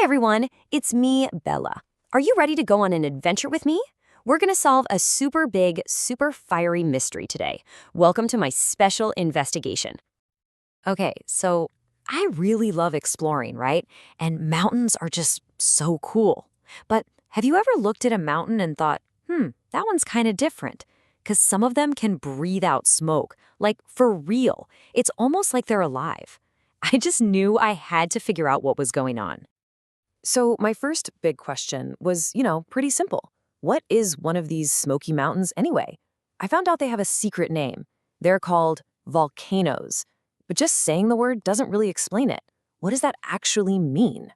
Hi everyone, it's me, Bella. Are you ready to go on an adventure with me? We're going to solve a super big, super fiery mystery today. Welcome to my special investigation. Okay, so I really love exploring, right? And mountains are just so cool. But have you ever looked at a mountain and thought, that one's kind of different? Because some of them can breathe out smoke, like for real. It's almost like they're alive. I just knew I had to figure out what was going on. So my first big question was, pretty simple. What is one of these smoky mountains anyway? I found out they have a secret name. They're called volcanoes. But just saying the word doesn't really explain it. What does that actually mean?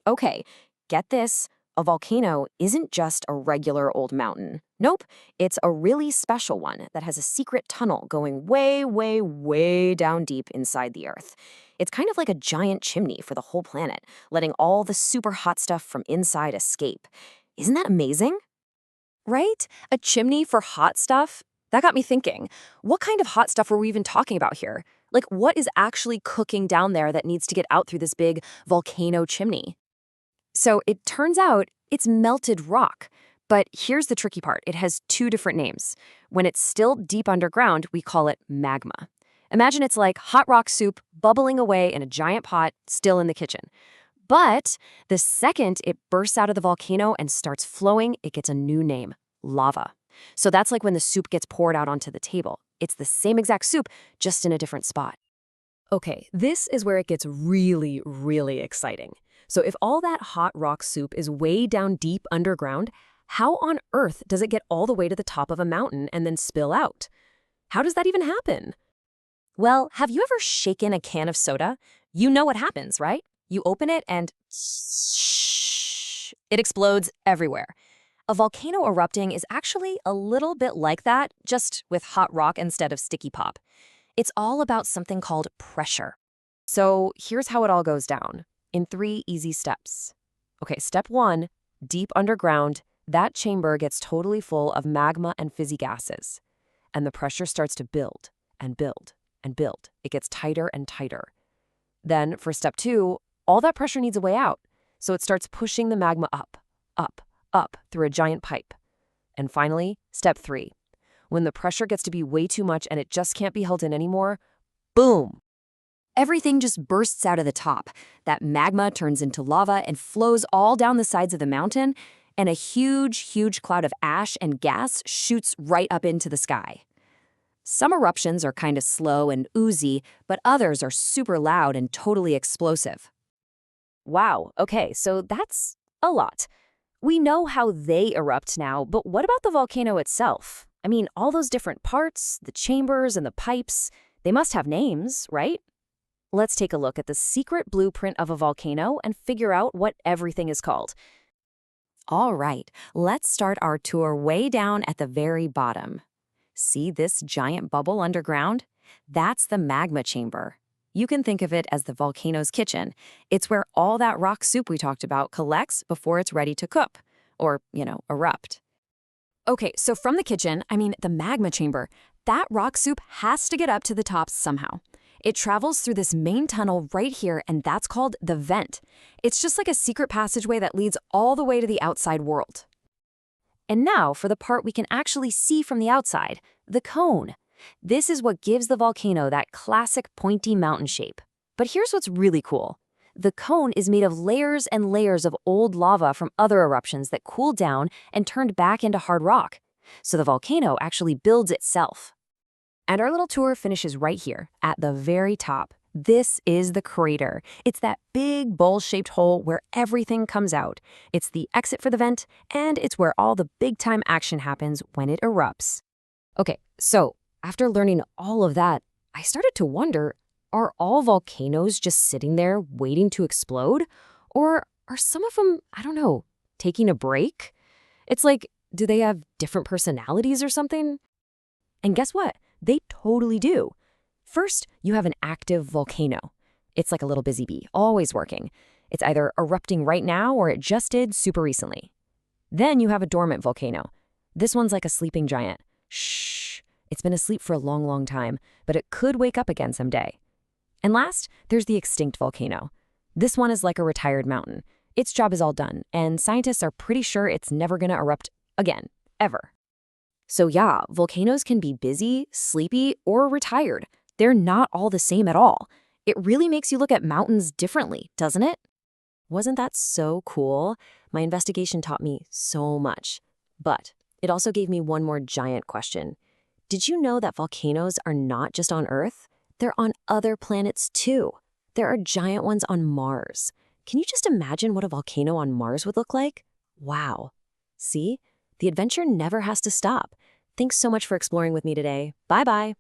Okay, get this. A volcano isn't just a regular old mountain. Nope, it's a really special one that has a secret tunnel going way, way, way down deep inside the Earth. It's kind of like a giant chimney for the whole planet, letting all the super hot stuff from inside escape. Isn't that amazing? Right? A chimney for hot stuff? That got me thinking, what kind of hot stuff are we even talking about here? Like, what is actually cooking down there that needs to get out through this big volcano chimney? So it turns out it's melted rock. But here's the tricky part. It has two different names. When it's still deep underground, we call it magma. Imagine it's like hot rock soup bubbling away in a giant pot, still in the kitchen. But the second it bursts out of the volcano and starts flowing, it gets a new name, lava. So that's like when the soup gets poured out onto the table. It's the same exact soup, just in a different spot. Okay, this is where it gets really, really exciting. So if all that hot rock soup is way down deep underground, how on earth does it get all the way to the top of a mountain and then spill out? How does that even happen? Well, have you ever shaken a can of soda? You know what happens, right? You open it and it explodes everywhere. A volcano erupting is actually a little bit like that, just with hot rock instead of sticky pop. It's all about something called pressure. So here's how it all goes down, in 3 easy steps. Okay, step 1, deep underground, that chamber gets totally full of magma and fizzy gases. And the pressure starts to build and build and build. It gets tighter and tighter. Then for step 2, all that pressure needs a way out. So it starts pushing the magma up, up, up through a giant pipe. And finally, step 3. When the pressure gets to be way too much and it just can't be held in anymore, boom! Everything just bursts out of the top. That magma turns into lava and flows all down the sides of the mountain, and a huge, huge cloud of ash and gas shoots right up into the sky. Some eruptions are kind of slow and oozy, but others are super loud and totally explosive. Wow, okay, so that's a lot. We know how they erupt now, but what about the volcano itself? I mean, all those different parts, the chambers and the pipes, they must have names, right? Let's take a look at the secret blueprint of a volcano and figure out what everything is called. All right, let's start our tour way down at the very bottom. See this giant bubble underground? That's the magma chamber. You can think of it as the volcano's kitchen. It's where all that rock soup we talked about collects before it's ready to cook, or, erupt. Okay, so from the kitchen, the magma chamber, that rock soup has to get up to the top somehow. It travels through this main tunnel right here, and that's called the vent. It's just like a secret passageway that leads all the way to the outside world. And now for the part we can actually see from the outside, the cone. This is what gives the volcano that classic pointy mountain shape. But here's what's really cool. The cone is made of layers and layers of old lava from other eruptions that cooled down and turned back into hard rock. So the volcano actually builds itself. And our little tour finishes right here, at the very top. This is the crater. It's that big bowl-shaped hole where everything comes out. It's the exit for the vent, and it's where all the big-time action happens when it erupts. Okay, so after learning all of that, I started to wonder, are all volcanoes just sitting there waiting to explode? Or are some of them, taking a break? It's like, do they have different personalities or something? And guess what? They totally do. First, you have an active volcano. It's like a little busy bee, always working. It's either erupting right now or it just did super recently. Then you have a dormant volcano. This one's like a sleeping giant. Shh. It's been asleep for a long, long time, but it could wake up again someday. And last, there's the extinct volcano. This one is like a retired mountain. Its job is all done, and scientists are pretty sure it's never gonna erupt again, ever. So yeah, volcanoes can be busy, sleepy, or retired. They're not all the same at all. It really makes you look at mountains differently, doesn't it? Wasn't that so cool? My investigation taught me so much. But it also gave me one more giant question. Did you know that volcanoes are not just on Earth? They're on other planets too. There are giant ones on Mars. Can you just imagine what a volcano on Mars would look like? Wow. See? The adventure never has to stop. Thanks so much for exploring with me today. Bye-bye.